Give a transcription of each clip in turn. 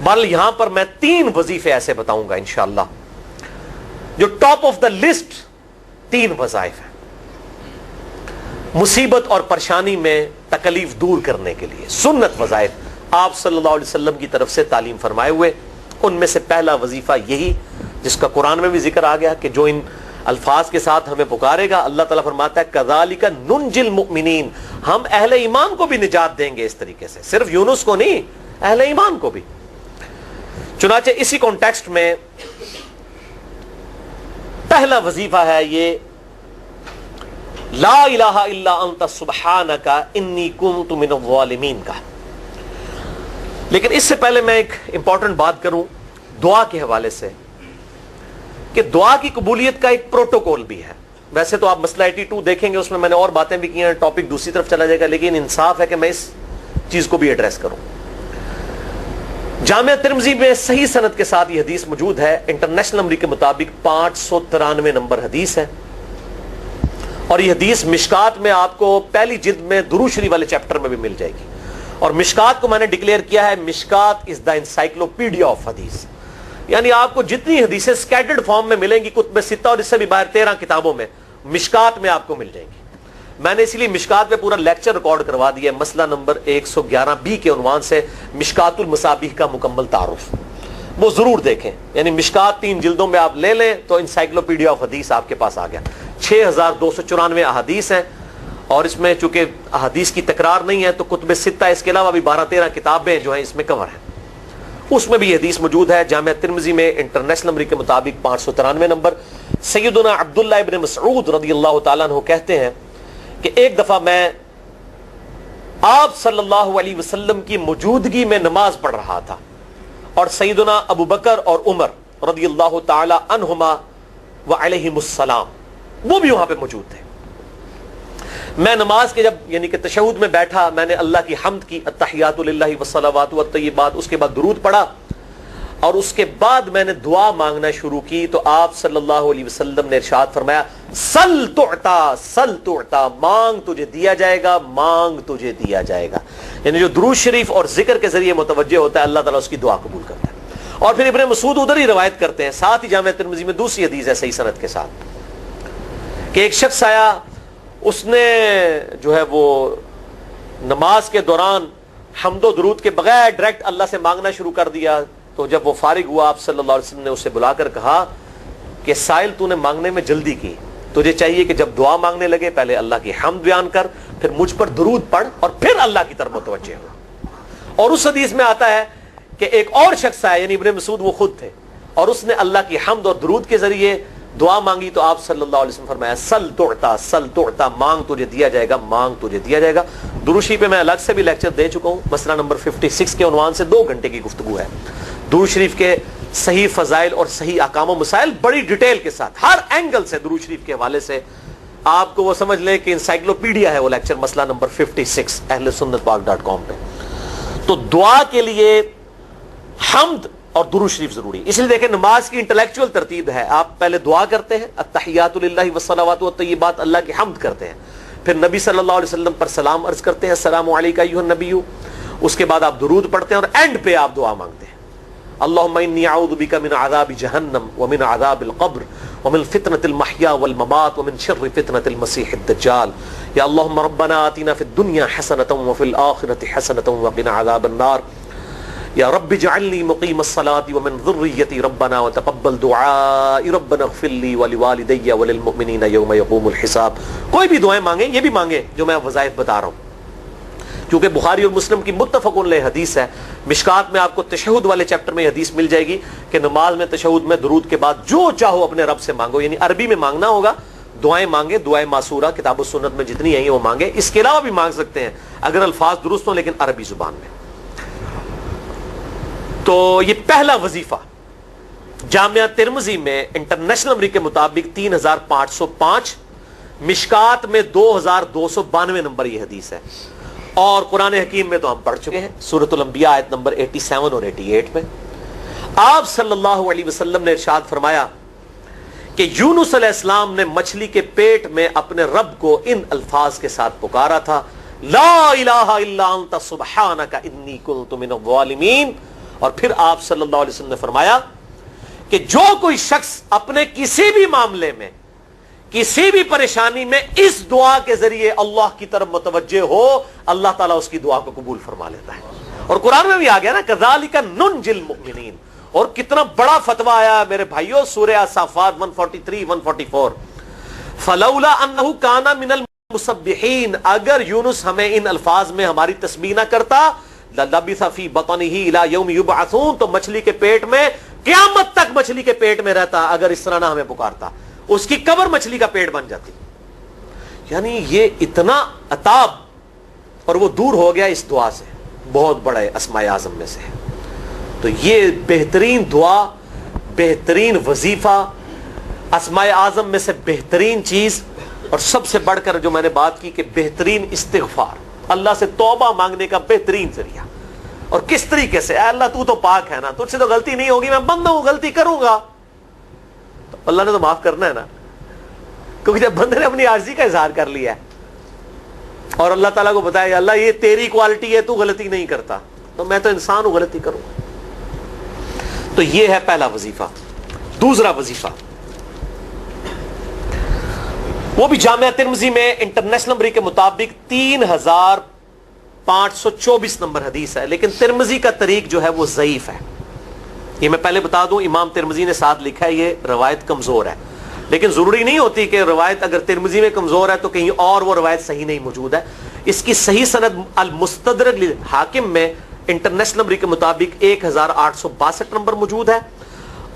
بل یہاں پر میں 3 وظیفے ایسے بتاؤں گا انشاءاللہ جو ٹاپ آف دا لسٹ 3 وظائف ہیں مصیبت اور پریشانی میں تکلیف دور کرنے کے لیے، سنت وظائف آپ صلی اللہ علیہ وسلم کی طرف سے تعلیم فرمائے ہوئے۔ ان میں سے پہلا وظیفہ یہی جس کا قرآن میں بھی ذکر آ گیا کہ جو ان الفاظ کے ساتھ ہمیں پکارے گا، اللہ تعالیٰ فرماتا ہے کذالک ننجی المؤمنین، ہم اہل ایمان کو بھی نجات دیں گے اس طریقے سے، صرف یونس کو نہیں، اہل ایمان کو بھی۔ چنانچہ اسی کانٹیکسٹ میں پہلا وظیفہ ہے یہ لا الہ الا انت سبحانک انی کنت من الظالمین کا۔ لیکن اس سے پہلے میں ایک امپورٹنٹ بات کروں دعا کے حوالے سے کہ دعا کی قبولیت کا ایک پروٹوکول بھی ہے۔ ویسے تو آپ مسئلہ 82 دیکھیں گے، اس میں میں نے اور باتیں بھی کی ہیں، ٹاپک دوسری طرف چلا جائے گا، لیکن انصاف ہے کہ میں اس چیز کو بھی ایڈریس کروں۔ جامعہ ترمذی میں صحیح سند کے ساتھ یہ حدیث موجود ہے، انٹرنیشنل نمبر کے مطابق 593 نمبر حدیث ہے، اور یہ حدیث مشکات میں آپ کو پہلی جلد میں درود شریف والے چیپٹر میں بھی مل جائے گی۔ اور مشکات کو میں نے ڈکلیئر کیا ہے مشکات از دا انسائکلوپیڈیا آف حدیث، یعنی آپ کو جتنی حدیثیں سکیٹرڈ فارم میں ملیں گی کتب ستہ اور اس سے بھی باہر 13 کتابوں میں، مشکات میں آپ کو مل جائیں گی۔ میں نے اسی لیے مشکات پہ پورا لیکچر ریکارڈ کروا دیا ہے، مسئلہ نمبر 111B کے عنوان سے مشکات المصابیح کا مکمل تعارف، وہ ضرور دیکھیں۔ یعنی مشکات 3 جلدوں میں آپ لے لیں تو انسائکلوپیڈیا آف حدیث آپ کے پاس آ گیا۔ 6294 احادیث ہیں، اور اس میں چونکہ احادیث کی تکرار نہیں ہے تو کتب ستہ اس کے علاوہ بھی 12-13 کتابیں جو ہیں اس میں کور ہیں، اس میں بھی یہ حدیث موجود ہے۔ جامعہ ترمذی میں انٹرنیشنل نمبر کے مطابق 593 نمبر۔ سیدنا عبداللہ ابن مسعود رضی اللہ تعالیٰ عنہ کہتے ہیں کہ ایک دفعہ میں آپ صلی اللہ علیہ وسلم کی موجودگی میں نماز پڑھ رہا تھا، اور سیدنا ابو بکر اور عمر رضی اللہ تعالی عنہما وعلیہم السلام وہ بھی وہاں پہ موجود تھے۔ میں نماز کے جب یعنی کہ تشہد میں بیٹھا، میں نے اللہ کی حمد کی، التحیات للہ والصلوات والطیبات، اس کے بعد درود پڑھا، اور اس کے بعد میں نے دعا مانگنا شروع کی تو آپ صلی اللہ علیہ وسلم نے ارشاد فرمایا سل تعطا سل تعطا، مانگ تجھے دیا جائے گا، مانگ تجھے دیا جائے گا۔ یعنی جو درود شریف اور ذکر کے ذریعے متوجہ ہوتا ہے اللہ تعالیٰ اس کی دعا قبول کرتا ہے۔ اور پھر ابن مسعود ادھر ہی روایت کرتے ہیں، ساتھ ہی جامعہ ترمذی میں دوسری حدیث ہے صحیح سند کے ساتھ کہ ایک شخص آیا، اس نے جو ہے وہ نماز کے دوران حمد و درود کے بغیر ڈائریکٹ اللہ سے مانگنا شروع کر دیا۔ تو جب وہ فارغ ہوا آپ صلی اللہ علیہ وسلم نے اسے بلا کر کہا کہ سائل تو نے مانگنے میں جلدی کی، تجھے چاہیے کہ جب دعا مانگنے لگے پہلے اللہ کی حمد بیان کر، پھر مجھ پر درود پڑھ، اور پھر اللہ کی طرف متوجہ ہو۔ اور اس حدیث میں آتا ہے کہ ایک اور شخص آیا، یعنی ابن مسعود وہ خود تھے، اور اس نے اللہ کی حمد اور درود کے ذریعے دعا مانگی تو آپ صلی اللہ علیہ وسلم فرمایا سل تعطا، مانگ تجھے دیا جائے گا، مانگ تجھے دیا جائے گا۔ درود شریف پہ میں الگ سے بھی لیکچر دے چکا ہوں، مسئلہ نمبر 56 کے عنوان سے 2 گھنٹے کی گفتگو ہے۔ درود شریف کے صحیح فضائل اور صحیح احکام و مسائل بڑی ڈیٹیل کے ساتھ ہر اینگل سے درود شریف کے حوالے سے آپ کو وہ سمجھ لیں کہ انسائکلوپیڈیا ہے وہ لیکچر، مسئلہ نمبر 56 اہل سنت پاک.com پہ۔ تو دعا کے لیے حمد اور درود شریف ضروری، اس لیے دیکھیں نماز کی انٹلیکچوئل ترتیب ہے، آپ پہلے دعا کرتے ہیں التحیات للہ والصلوات والطیبات، اللہ کی حمد کرتے ہیں، پھر نبی صلی اللہ علیہ وسلم پر سلام عرض کرتے ہیں السلام علیکہ ایھا النبی، اس کے بعد آپ درود پڑھتے ہیں، اور اینڈ پہ آپ دعا مانگتے ہیں اللہم انی اعوذ بک من عذاب جہنم ومن عذاب القبر ومن فتنة المحیا والممات ومن شر فتنة المسیح الدجال، یا اللہم ربنا آتنا فی الدنیا حسنة وفی الآخرة حسنة وقنا عذاب النار، یا رب اجعلنی مقیم الصلاة ومن ذریتی ربنا وتقبل دعائی ربنا اغفر لی ولوالدی وللمؤمنین یوم یقوم الحساب۔ کوئی بھی دعائیں مانگیں، یہ بھی مانگیں جو میں وظائف بتا رہا ہوں، کیونکہ بخاری اور مسلم کی متفق علیہ حدیث ہے۔ مشکات میں آپ کو تشہد والے چیپٹر میں حدیث مل جائے گی کہ نماز میں تشہد میں درود کے بعد جو چاہو اپنے رب سے مانگو، یعنی عربی میں مانگنا ہوگا، دعائیں مانگے، دعائیں معصورہ کتاب و سنت میں جتنی ہیں وہ مانگے، اس کے علاوہ بھی مانگ سکتے ہیں اگر الفاظ درست ہوں لیکن عربی زبان میں۔ تو یہ پہلا وظیفہ جامعہ ترمذی میں انٹرنیشنل نمبر کے مطابق 3505، مشکات میں 2292 نمبر یہ حدیث ہے، اور قرآن حکیم میں تو ہم پڑھ چکے ہیں سورۃ الانبیاء آیت نمبر 87 اور 88 میں آپ صلی اللہ علیہ وسلم نے ارشاد فرمایا کہ یونس علیہ السلام نے مچھلی کے پیٹ میں اپنے رب کو ان الفاظ کے ساتھ پکارا تھا لا الہ الا انت سبحانک انی کنت من الظالمین، اور پھر آپ صلی اللہ علیہ وسلم نے فرمایا کہ جو کوئی شخص اپنے کسی بھی معاملے میں کسی بھی پریشانی میں اس دعا کے ذریعے اللہ کی طرف متوجہ ہو, اللہ تعالیٰ اس کی دعا کو قبول فرما لیتا ہے. اور قرآن میں بھی آ گیا نا کذالک ننجی المؤمنین. اور کتنا بڑا فتویٰ آیا میرے بھائیوں, سورہ الصافات 143 144, فلولا انہ کان من المسبحین, اگر یونس ہمیں ان الفاظ میں ہماری تسبیح نہ کرتا, للبث فی بطنہ الی یوم یبعثون, تو مچھلی کے پیٹ میں قیامت تک مچھلی کے پیٹ میں رہتا اگر اس طرح نہ ہمیں پکارتا, اس کی قبر مچھلی کا پیٹ بن جاتی. یعنی یہ اتنا عطاب, اور وہ دور ہو گیا اس دعا سے, بہت بڑے اسماء اعظم میں سے ہے. تو یہ بہترین دعا, بہترین وظیفہ, اسماء اعظم میں سے بہترین چیز, اور سب سے بڑھ کر جو میں نے بات کی کہ بہترین استغفار, اللہ سے توبہ مانگنے کا بہترین ذریعہ. اور کس طریقے سے, اے اللہ تو تو پاک ہے نا, تجھ سے تو غلطی نہیں ہوگی, میں بندہ ہوں, غلطی کروں گا, تو اللہ نے تو معاف کرنا ہے نا, کیونکہ جب بندے نے اپنی عاجزی کا اظہار کر لیا ہے اور اللہ تعالیٰ کو بتایا اللہ یہ تیری کوالٹی ہے, تو غلطی نہیں کرتا, تو میں تو انسان ہوں, غلطی کروں. تو یہ ہے پہلا وظیفہ. دوسرا وظیفہ وہ بھی جامعہ ترمذی میں انٹرنیشنل نمبر کے مطابق 3524 نمبر حدیث ہے, لیکن ترمذی کا طریق جو ہے وہ ضعیف ہے. یہ میں پہلے بتا دوں, امام ترمذی نے ساتھ لکھا ہے یہ روایت کمزور ہے, لیکن ضروری نہیں ہوتی کہ روایت اگر ترمذی میں کمزور ہے تو کہیں اور وہ روایت صحیح نہیں موجود ہے. اس کی صحیح سند المستدرک للحاکم میں انٹرنیشنل نمبر کے مطابق 1862 نمبر موجود ہے,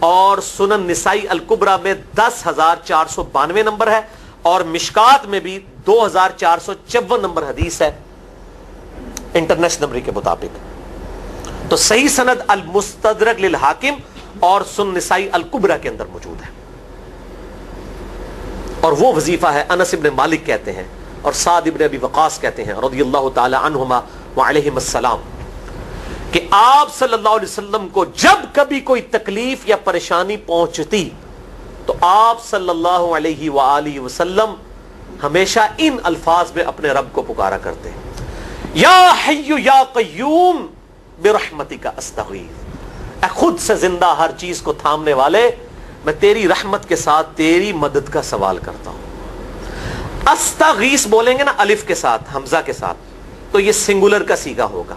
اور سنن نسائی الکبریٰ میں 10492 نمبر ہے, اور مشکات میں بھی 2454 نمبر حدیث ہے انٹرنیشنل نمبر کے مطابق. تو صحیح سند المستدرک للحاکم اور سنن نسائی الکبریٰ کے اندر موجود ہے. اور وہ وظیفہ ہے انس ابن مالک کہتے ہیں اور سعد ابن ابی وقاص کہتے ہیں رضی اللہ تعالی عنہما وعلیہم السلام, کہ آپ صلی اللہ علیہ وسلم کو جب کبھی کوئی تکلیف یا پریشانی پہنچتی تو آپ صلی اللہ علیہ وآلہ وسلم ہمیشہ ان الفاظ میں اپنے رب کو پکارا کرتے ہیں, یا حی یا قیوم برحمتک استغیث, اے خود سے زندہ ہر چیز کو تھامنے والے, میں تیری رحمت کے ساتھ تیری مدد کا سوال کرتا ہوں. استغیث بولیں گے نا الف کے ساتھ, حمزہ کے ساتھ, تو یہ سنگولر کا صیغہ ہوگا,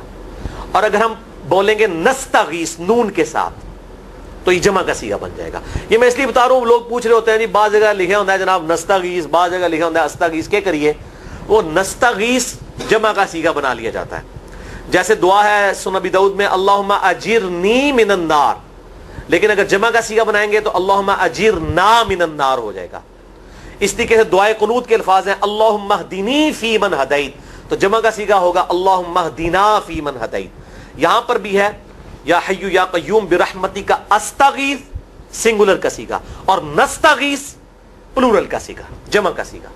اور اگر ہم بولیں گے نستغیث نون کے ساتھ تو یہ جمع کا صیغہ بن جائے گا. یہ میں اس لیے بتا رہا ہوں, لوگ پوچھ رہے ہوتے ہیں جی بعض جگہ لکھا ہوتا ہے جناب نستغیث, بعض جگہ لکھا ہوتا ہے استغیث, کیا کریے, وہ نستغیث جمع کا صیغہ بنا لیا جاتا ہے. جیسے دعا ہے سنن ابی داؤد میں اللہم اجرنی من النار, لیکن اگر جمع کا صیغہ بنائیں گے تو اللہم اجرنا من النار ہو جائے گا. اس طریقے سے دعائے قنوت کے الفاظ ہیں اللہم اہدنی فی من ہدیت, تو جمع کا صیغہ ہوگا اللہم اہدنا فی من ہدیت. یہاں پر بھی ہے یا حی یا قیوم برحمتک استغیث سنگولر کا صیغہ, اور نستغیث پلورل کا صیغہ, جمع کا صیغہ.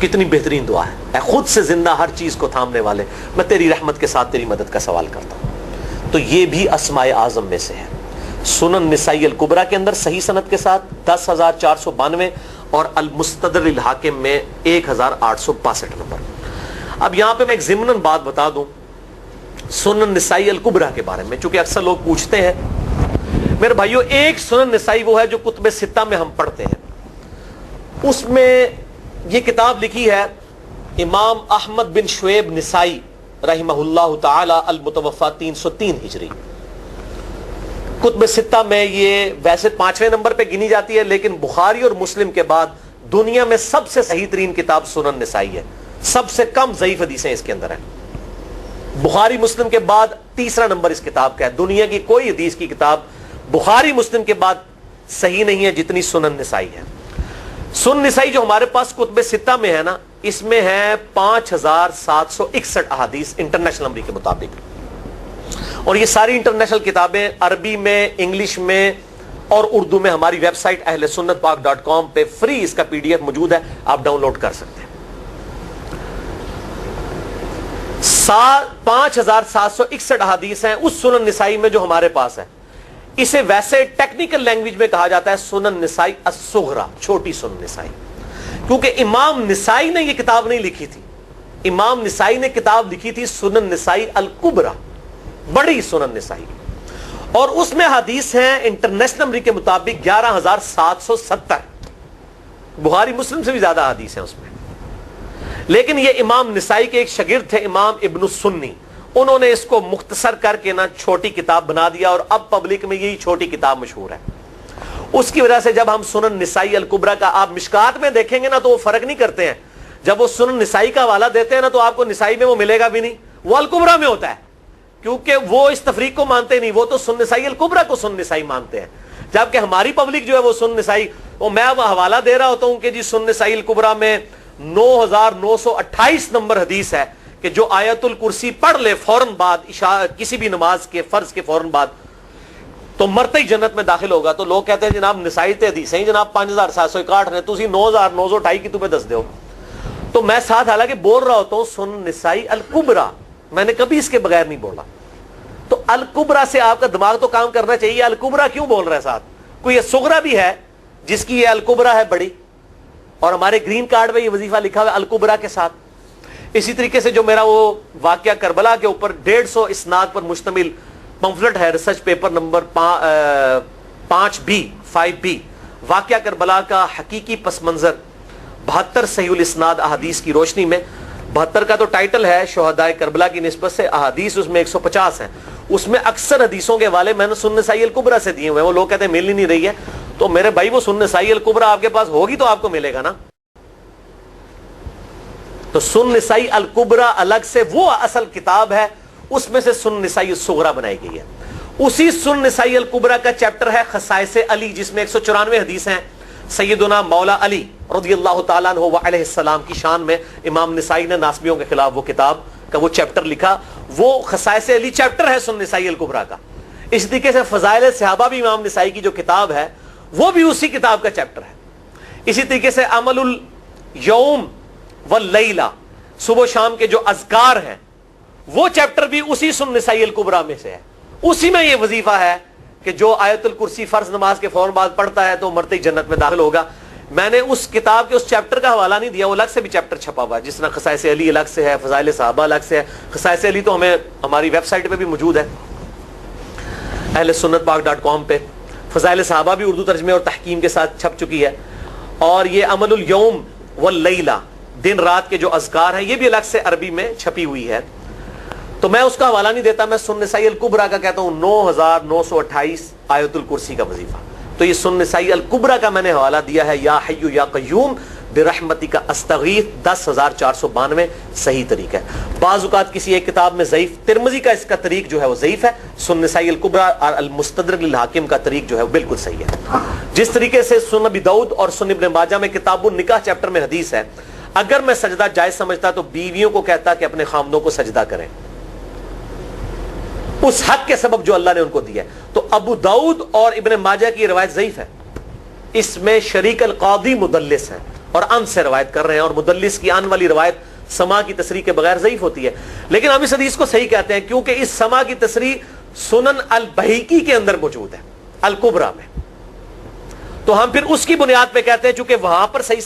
کتنی بہترین دعا ہے, اے خود سے زندہ ہر چیز کو تھامنے والے, میں تیری رحمت کے ساتھ تیری مدد کا سوال کرتا ہوں. تو یہ بھی اسماء اعظم میں سے ہے. سنن نسائی الکبریٰ کے اندر صحیح سند کے ساتھ 10492 اور المستدرک للحاکم میں 1862 نمبر. اب یہاں پہ میں ایک ضمناً بات بتا دوں سنن نسائی الکبریٰ کے بارے میں, چونکہ اکثر لوگ پوچھتے ہیں. میرے بھائیوں, ایک سنن نسائی وہ ہے جو کتب ستہ میں ہم پڑھتے ہیں, اس میں یہ کتاب لکھی ہے امام احمد بن شعیب نسائی رحمہ اللہ تعالی المتوفی 303 ہجری. کتب ستہ میں یہ ویسے 5ویں نمبر پہ گنی جاتی ہے, لیکن بخاری اور مسلم کے بعد دنیا میں سب سے صحیح ترین کتاب سنن نسائی ہے. سب سے کم ضعیف حدیثیں اس کے اندر ہیں. بخاری مسلم کے بعد تیسرا نمبر اس کتاب کا ہے. دنیا کی کوئی حدیث کی کتاب بخاری مسلم کے بعد صحیح نہیں ہے جتنی سنن نسائی ہے. سنن نسائی جو ہمارے پاس کتب ستہ میں ہے نا, اس میں ہے 5761 احادیث انٹرنیشنل نمبر کے مطابق, اور یہ ساری انٹرنیشنل کتابیں عربی میں, انگلش میں اور اردو میں ہماری ویب سائٹ اہل سنت پاک.com پہ فری اس کا PDF موجود ہے, آپ ڈاؤن لوڈ کر سکتے ہیں. 5761 احادیث ہیں اس سنن نسائی میں جو ہمارے پاس ہے. اسے ویسے ٹیکنیکل لینگویج میں کہا جاتا ہے سنن نسائی الصغریٰ, چھوٹی سنن نسائی, کیونکہ امام نسائی نے یہ کتاب نہیں لکھی تھی. امام نسائی نے کتاب لکھی تھی سنن نسائی الکبریٰ, بڑی سنن نسائی، اور اس میں حدیث ہیں انٹرنیشنل نمبر کے مطابق 11,770، بخاری مسلم سے بھی زیادہ حدیث ہیں اس میں. لیکن یہ امام نسائی کے ایک شاگرد تھے امام ابن السنی، انہوں نے اس کو مختصر کر کے نا چھوٹی کتاب بنا دیا، اور اب پبلک میں یہی چھوٹی کتاب مشہور ہے. اس کی وجہ سے جب ہم سنن نسائی الکبریٰ کا آپ مشکات میں دیکھیں گے نا تو وہ فرق نہیں کرتے ہیں. جب وہ سنن نسائی کا حوالہ دیتے ہیں نا تو آپ کو نسائی میں وہ ملے گا بھی نہیں، وہ الکبریٰ میں ہوتا ہے، کیونکہ وہ اس تفریق کو مانتے نہیں، وہ تو سنن نسائی الکبریٰ کو سنن نسائی مانتے ہیں. جبکہ ہماری پبلک جو ہے وہ سنن نسائی، وہ میں اب حوالہ دے رہا ہوتا ہوں کہ جی سنن نسائی الکبریٰ میں 9,928 نمبر حدیث ہے کہ جو آیت الکرسی پڑھ لے فوراً بعد کسی بھی نماز کے فرض کے فوراً بعد تو مرتے ہی جنت میں داخل ہوگا. تو لوگ کہتے ہیں جناب نسائی تے حدیث ہیں جناب 5,761 نے، تسی 9,928 کی تمہیں دس دیو. تو میں ساتھ حالانکہ بول رہا ہوتا ہوں سنن نسائی الکبریٰ، میں نے کبھی اس کے بغیر نہیں بولا. تو الکبریٰ سے آپ کا دماغ تو کام کرنا چاہیے، الکبریٰ کیوں بول رہا ہے ساتھ؟ کوئی یہ صغریٰ بھی ہے جس کی یہ الکبریٰ ہے بڑی، اور ہمارے گرین کارڈ میں یہ وظیفہ لکھا ہوا ہے الکبریٰ کے ساتھ. اسی طریقے سے جو میرا وہ واقعہ کربلا کے اوپر 150 اسناد پر مشتمل پمفلٹ ہے، ریسرچ پیپر نمبر 5B واقعہ کربلا کا حقیقی پس منظر 72 صحیح الاسناد احادیث کی روشنی میں. 72 کا تو ٹائٹل ہے شہدائے کربلا کی نسبت سے، احادیث اس میں 150 ہیں. اس میں اکثر حدیثوں کے حوالے میں نے سنن نسائی الکبریٰ سے دیے ہوئے ہیں. وہ لوگ کہتے ہیں مل ہی نہیں رہی ہے، تو میرے بھائی وہ سنن نسائی الکبریٰ آپ کے پاس ہوگی تو آپ کو ملے گا نا. تو سنن نسائی الکبریٰ الگ سے وہ اصل کتاب ہے، اس میں سے سنن نسائی الصغریٰ بنائی گئی ہے. اسی سنن نسائی الکبریٰ کا چیپٹر ہے خصائص علی، جس میں 194 حدیث ہیں سیدنا مولا علی رضی اللہ تعالیٰ عنہ علیہ السلام کی شان میں. امام نسائی نے ناسبیوں کے خلاف وہ کتاب کا وہ چیپٹر لکھا، وہ خصائص علی چیپٹر ہے سنن نسائی الکبریٰ کا. اس طریقے سے فضائل صحابہ بھی امام نسائی کی جو کتاب ہے وہ بھی اسی کتاب کا چیپٹر ہے. اسی طریقے سے عمل الیوم واللیلہ، صبح و شام کے جو اذکار ہیں وہ چیپٹر بھی اسی سنن نسائی الکبریٰ میں سے ہے. اسی میں یہ وظیفہ ہے کہ جو آیت الکرسی فرض نماز کے فوراً بعد پڑھتا ہے تو مرتے ہی جنت میں داخل ہوگا. میں نے اس کتاب کے اس چیپٹر کا حوالہ نہیں دیا، وہ الگ سے بھی چیپٹر چھپا ہوا ہے، جس طرح خصائص علی الگ سے ہے، فضائل صحابہ الگ سے ہے. خصائص علی تو ہمیں ہماری ویب سائٹ پہ بھی موجود ہے اہل سنت پاک.com پہ. فضائل صحابہ بھی اردو ترجمے اور تحکیم کے ساتھ چھپ چکی ہے. اور یہ عمل الیوم واللیلہ، دن رات کے جو اذکار ہیں، یہ بھی الگ سے عربی میں چھپی ہوئی ہے. تو میں اس کا حوالہ نہیں دیتا، میں سنن نسائی الکبریٰ کا کہتا ہوں 9,928 آیت الکرسی کا وظیفہ. تو یہ سنن نسائی الکبریٰ کا میں نے حوالہ دیا ہے، یا حی یا قیوم برحمتک استغیث 10,492 صحیح طریق ہے. بعض اوقات کسی ایک کتاب میں ضعیف، ترمذی کا اس کا طریق جو ہے وہ ضعیف ہے. سنن نسائی الکبریٰ اور المستدرک للحاکم کا طریق جو ہے وہ بالکل صحیح ہے. جس طریقے سے سنن ابی داؤد اور سنن ابن ماجہ میں کتاب النکاح چیپٹر میں حدیث ہے، اگر میں سجدہ جائز سمجھتا تو بیویوں کو کہتا کہ اپنے خامدوں کو سجدہ کریں اس حق کے سبب جو اللہ نے ان کو دیا ہے. تو ابو داؤد اور ابن ماجہ کی روایت ضعیف ہے، اس میں شریک القاضی مدلس ہیں اور ان سے روایت کر رہے ہیں، اور مدلس کی ان والی روایت سما کی تصریح کے بغیر ضعیف ہوتی ہے. لیکن ہم اس حدیث کو صحیح کہتے ہیں کیونکہ اس سما کی تصریح سنن البہیقی کے اندر موجود ہے الکبریٰ میں. تو ہم پھر اس کی بنیاد پہ کہتے ہیں چونکہ وہاں پر صحیح،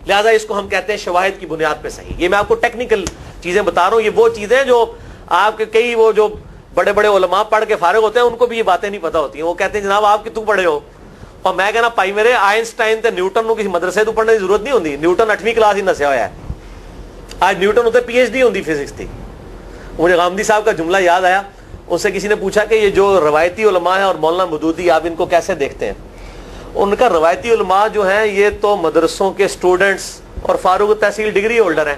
لہذا اس کو ہم کہتے ہیں شواہد کی بنیاد پہ صحیح. یہ میں آپ کو ٹیکنیکل چیزیں بتا رہا ہوں، یہ وہ چیزیں جو آپ کے کئی وہ جو بڑے بڑے علماء پڑھ کے فارغ ہوتے ہیں ان کو بھی یہ باتیں نہیں پتہ ہوتی ہیں. وہ کہتے ہیں جناب آپ کی تو پڑھے ہو، اور میں کہنا پائی میرے آئنسٹائن تے نیوٹن کو کسی مدرسے تو پڑھنے کی ضرورت نہیں ہوتی. نیوٹن 8ویں کلاس ہی نسیا ہوا ہے، آج نیوٹن ہوتے PhD ہوتی فزکس تھی. مجھے غامدی صاحب کا جملہ یاد آیا، اس سے کسی نے پوچھا کہ یہ جو روایتی علماء ہیں اور مولانا مودودی آپ ان کو کیسے دیکھتے ہیں؟ ان کا روایتی علماء جو ہیں یہ تو مدرسوں کے اسٹوڈنٹس اور فاروق تحصیل ڈگری ہولڈر ہیں،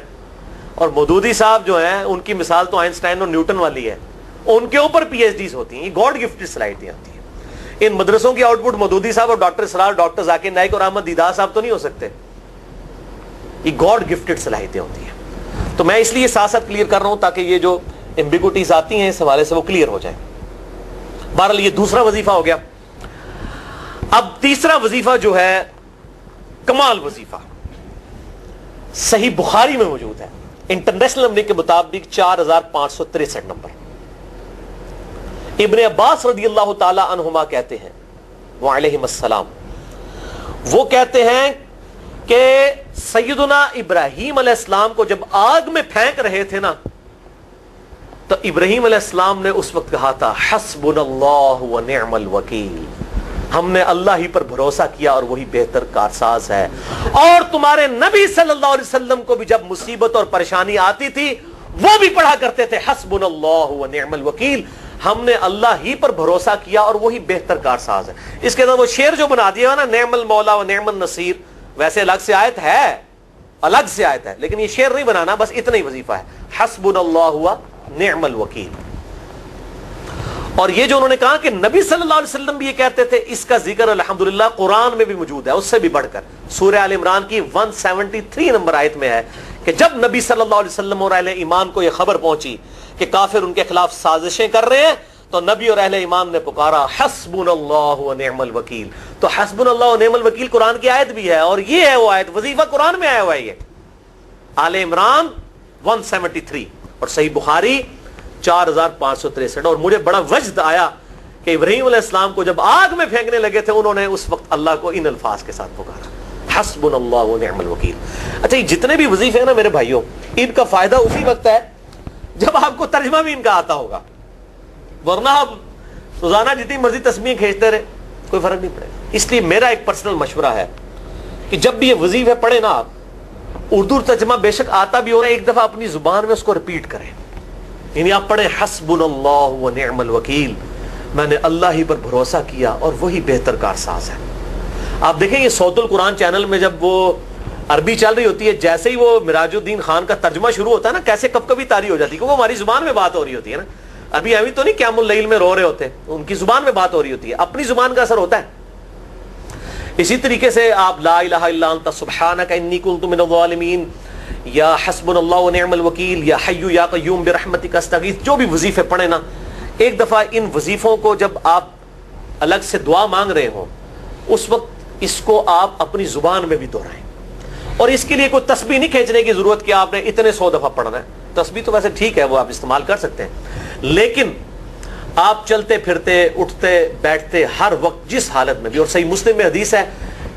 اور مودودی صاحب جو ہیں ان کی مثال تو آئنسٹائن اور نیوٹن والی ہے، ان کے اوپر PhDs ہوتی ہیں. یہ گاڈ گفٹڈ صلاحیتیں ہوتی ہیں. ان مدرسوں کی آؤٹ پٹ مودودی صاحب اور ڈاکٹر اسرار، ڈاکٹر ذاکر نائک اور احمد دیدار صاحب تو نہیں ہو سکتے. یہ گاڈ گفٹڈ صلاحیتیں ہوتی ہیں. تو میں اس لیے ساتھ ساتھ کلیئر کر رہا ہوں تاکہ یہ جو ایمبیگوٹیز آتی ہیں اس حوالے سے وہ کلیئر ہو جائے. بہرحال یہ دوسرا وظیفہ ہو گیا. اب تیسرا وظیفہ جو ہے کمال وظیفہ، صحیح بخاری میں موجود ہے، انٹرنیشنل نمبر کے مطابق 4,563 نمبر. ابن عباس رضی اللہ تعالی عنہما کہتے ہیں وعلیہم السلام، وہ کہتے ہیں کہ سیدنا ابراہیم علیہ السلام کو جب آگ میں پھینک رہے تھے نا تو ابراہیم علیہ السلام نے اس وقت کہا تھا حسبنا اللہ و نعم الوکیل، ہم نے اللہ ہی پر بھروسہ کیا اور وہی بہتر کارساز ہے. اور تمہارے نبی صلی اللہ علیہ وسلم کو بھی جب مصیبت اور پریشانی آتی تھی وہ بھی پڑھا کرتے تھے حسبنا اللہ و نعم الوکیل، ہم نے اللہ ہی پر بھروسہ کیا اور وہی بہتر کارساز ہے. اس کے بعد وہ شعر جو بنا دیا نا نعم المولا و نعم النصیر، ویسے الگ سے آیت ہے، الگ سے آیت ہے، لیکن یہ شعر نہیں بنانا، بس اتنا ہی وظیفہ ہے حسبنا اللہ و نعم الوکیل. اور یہ جو انہوں نے کہا کہ نبی صلی اللہ علیہ وسلم بھی یہ کہتے تھے، اس کا ذکر الحمدللہ قرآن میں بھی موجود ہے، اس سے بھی بڑھ کر سورہ آل عمران کی 173 نمبر آیت میں ہے کہ جب نبی صلی اللہ علیہ وسلم اور اہل ایمان کو یہ خبر پہنچی کہ کافر ان کے خلاف سازشیں کر رہے ہیں، تو نبی اور اہل ایمان نے پکارا حسبنا اللہ و نعم الوکیل. تو حسبنا اللہ و نعم الوکیل قرآن کی آیت بھی ہے، اور یہ ہے وہ آیت، وظیفہ قرآن میں آیا ہوا ہے یہ آل عمران 173 اور صحیح بخاری 4563. اور مجھے بڑا وجد آیا کہ ابراہیم علیہ السلام کو جب آگ میں پھینکنے لگے تھے انہوں نے اس وقت اللہ کو ان الفاظ کے ساتھ پکارا حسبنا اللہ و نعم الوکیل. اچھا یہ جتنے بھی وظیفے ہیں نا میرے بھائیوں، ان کا فائدہ اسی وقت ہے جب آپ کو ترجمہ بھی ان کا آتا ہوگا، ورنہ آپ روزانہ جتنی مرضی تسبیح کھینچتے رہے کوئی فرق نہیں پڑے گا. اس لیے میرا ایک پرسنل مشورہ ہے کہ جب بھی یہ وظیفے پڑھے نا آپ، اردو ترجمہ بے شک آتا بھی ہو رہا ہے، ایک دفعہ اپنی زبان میں اس کو ریپیٹ کریں. یعنی آپ پڑھیں حسبنا اللہ و نعم الوکیل، میں نے اللہ ہی پر بھروسہ کیا اور وہی بہتر کارساز ہے. آپ دیکھیں یہ صوت القرآن چینل میں جب وہ عربی چل رہی ہوتی ہے، جیسے ہی وہ مراج الدین خان کا ترجمہ شروع ہوتا ہے نا، کیسے کب کبھی تاری ہو جاتی ہے، کیونکہ ہماری زبان میں بات ہو رہی ہوتی ہے نا. ابھی تو نہیں قیام اللیل میں رو رہے ہوتے، ان کی زبان میں بات ہو رہی ہوتی ہے، اپنی زبان کا اثر ہوتا ہے. اسی طریقے سے آپ لا الہ الا انت سبحانک انی کنت من الظالمین، یا حسبنا اللہ و نعم الوکیل، یا حی یا قیوم برحمتک استغیث، جو بھی وظیفے پڑھیں نا، ایک دفعہ ان وظیفوں کو جب آپ الگ سے دعا مانگ رہے ہوں اس وقت اس کو آپ اپنی زبان میں بھی دہرائیں. اور اس کے لیے کوئی تسبیح نہیں کھینچنے کی ضرورت کہ آپ نے اتنے 100 دفعہ پڑھنا ہے. تسبیح تو ویسے ٹھیک ہے، وہ آپ استعمال کر سکتے ہیں، لیکن آپ چلتے پھرتے اٹھتے بیٹھتے ہر وقت جس حالت میں بھی، اور صحیح مسلم میں حدیث ہے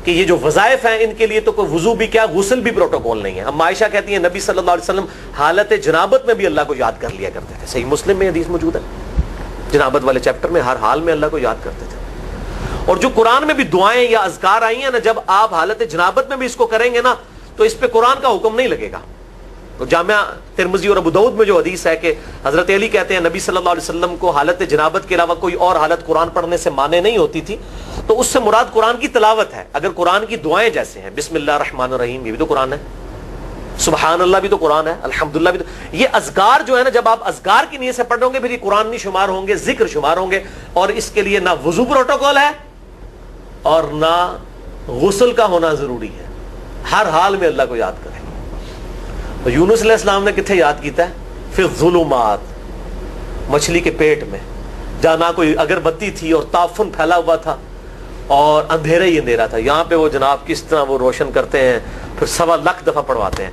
کہ یہ جو وظائف ہیں ان کے لیے تو کوئی وضو بھی کیا غسل بھی پروٹوکول نہیں ہے. اب عائشہ کہتی ہیں نبی صلی اللہ علیہ وسلم حالت جنابت میں بھی اللہ کو یاد کر لیا کرتے تھے. صحیح مسلم میں حدیث موجود ہے، جنابت والے چیپٹر میں ہر حال میں اللہ کو یاد کرتے تھے. اور جو قرآن میں بھی دعائیں یا اذکار آئی ہیں نا، جب آپ حالت جنابت میں بھی اس کو کریں گے نا تو اس پہ قرآن کا حکم نہیں لگے گا. تو جامعہ ترمذی اور ابو داؤد میں جو حدیث ہے کہ حضرت علی کہتے ہیں نبی صلی اللہ علیہ وسلم کو حالت جنابت کے علاوہ کوئی اور حالت قرآن پڑھنے سے مانے نہیں ہوتی تھی، تو اس سے مراد قرآن کی تلاوت ہے. اگر قرآن کی دعائیں جیسے ہیں بسم اللہ الرحمن الرحیم، یہ بھی تو قرآن ہے، سبحان اللہ بھی تو قرآن ہے، الحمدللہ بھی تو، یہ اذکار جو ہے نا جب آپ اذکار کی نیت سے پڑھ رہے ہوں گے پھر یہ قرآن نہیں شمار ہوں گے، ذکر شمار ہوں گے. اور اس کے لیے نہ وضو پروٹوکول ہے اور نہ غسل کا ہونا ضروری ہے، ہر حال میں اللہ کو یاد کریں. تو یونس علیہ السلام نے کتنے یاد کیتا ہے؟ پھر الظلمات، مچھلی کے پیٹ میں، جہاں نہ کوئی اگربتی تھی اور تعفن پھیلا ہوا تھا اور اندھیرا ہی اندھیرا تھا. یہاں پہ وہ جناب کس طرح وہ روشن کرتے ہیں، پھر 1.25 لاکھ دفعہ پڑھواتے ہیں.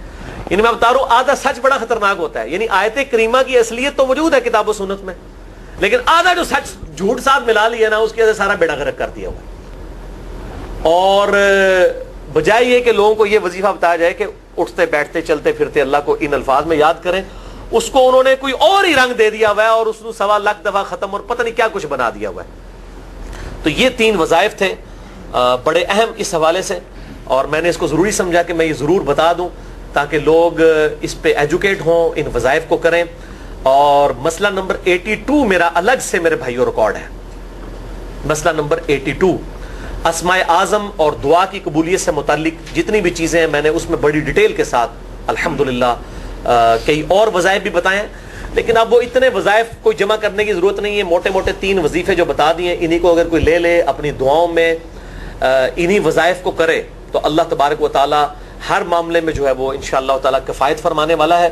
یعنی میں بتا رہا ہوں آدھا سچ بڑا خطرناک ہوتا ہے. یعنی آیت کریمہ کی اصلیت تو موجود ہے کتاب و سنت میں، لیکن آدھا جو سچ جھوٹ ساتھ ملا لیا نا اس کی وجہ سے سارا بیڑا غرق کر دیا ہوا. اور بجائے یہ کہ لوگوں کو یہ وظیفہ بتایا جائے کہ اٹھتے بیٹھتے چلتے پھرتے اللہ کو ان الفاظ میں یاد کریں، اس کو انہوں نے کوئی اور ہی رنگ دے دیا ہوا ہے اور اس نے 1.25 لاکھ دفعہ ختم اور پتہ نہیں کیا کچھ بنا دیا ہوا ہے. تو یہ 3 وظائف تھے بڑے اہم اس حوالے سے، اور میں نے اس کو ضروری سمجھا کہ میں یہ ضرور بتا دوں تاکہ لوگ اس پہ ایجوکیٹ ہوں، ان وظائف کو کریں. اور مسئلہ نمبر 82 میرا الگ سے میرے بھائیوں ریکارڈ ہے. مسئلہ نمبر 82 اسماء اعظم اور دعا کی قبولیت سے متعلق جتنی بھی چیزیں ہیں میں نے اس میں بڑی ڈیٹیل کے ساتھ الحمدللہ کئی اور وظائف بھی بتائے ہیں، لیکن اب وہ اتنے وظائف کوئی جمع کرنے کی ضرورت نہیں ہے. موٹے موٹے 3 وظیفے جو بتا دیے انہی کو اگر کوئی لے لے اپنی دعاؤں میں انہی وظائف کو کرے تو اللہ تبارک و تعالی ہر معاملے میں جو ہے وہ انشاءاللہ تعالی کفایت فرمانے والا ہے.